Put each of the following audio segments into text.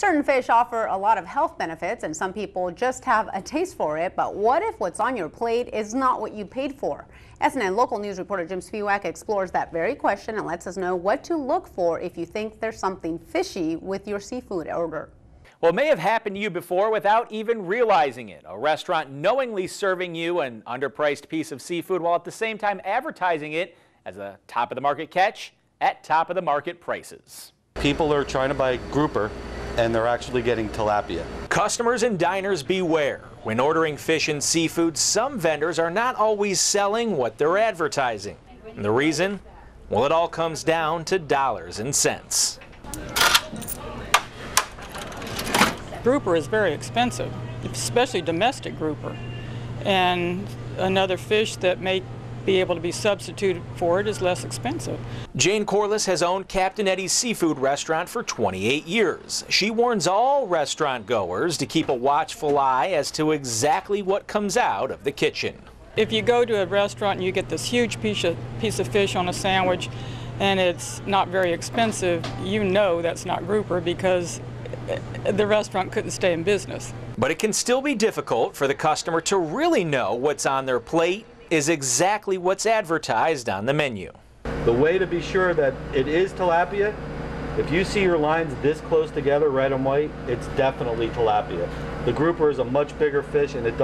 Certain fish offer a lot of health benefits and some people just have a taste for it, but what if what's on your plate is not what you paid for? SNN local news reporter Jim Spiewak explores that very question and lets us know what to look for if you think there's something fishy with your seafood order. Well, it may have happened to you before without even realizing it. A restaurant knowingly serving you an underpriced piece of seafood while at the same time advertising it as a top-of-the-market catch at top-of-the-market prices. People are trying to buy grouper and they're actually getting tilapia. Customers and diners beware. When ordering fish and seafood, some vendors are not always selling what they're advertising. And the reason? Well, it all comes down to dollars and cents. Grouper is very expensive, especially domestic grouper. And another fish that may be able to be substituted for it is less expensive. Jane Corliss has owned Captain Eddie's Seafood Restaurant for 28 years. She warns all restaurant goers to keep a watchful eye as to exactly what comes out of the kitchen. If you go to a restaurant and you get this huge piece of fish on a sandwich and it's not very expensive, you know that's not grouper because the restaurant couldn't stay in business. But it can still be difficult for the customer to really know what's on their plate is exactly what's advertised on the menu. The way to be sure that it is tilapia, if you see your lines this close together, red and white, it's definitely tilapia. The grouper is a much bigger fish and it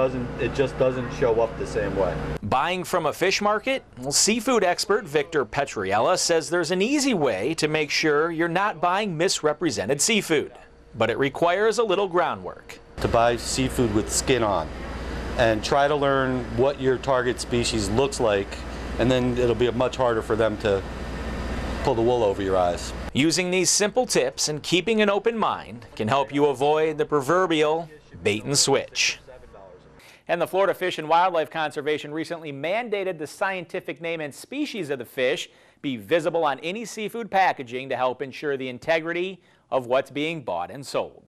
just doesn't show up the same way. Buying from a fish market? Well, seafood expert Victor Petriella says there's an easy way to make sure you're not buying misrepresented seafood. But it requires a little groundwork. To buy seafood with skin on and try to learn what your target species looks like, and then it'll be much harder for them to pull the wool over your eyes. Using these simple tips and keeping an open mind can help you avoid the proverbial bait and switch. And the Florida Fish and Wildlife Conservation recently mandated the scientific name and species of the fish be visible on any seafood packaging to help ensure the integrity of what's being bought and sold.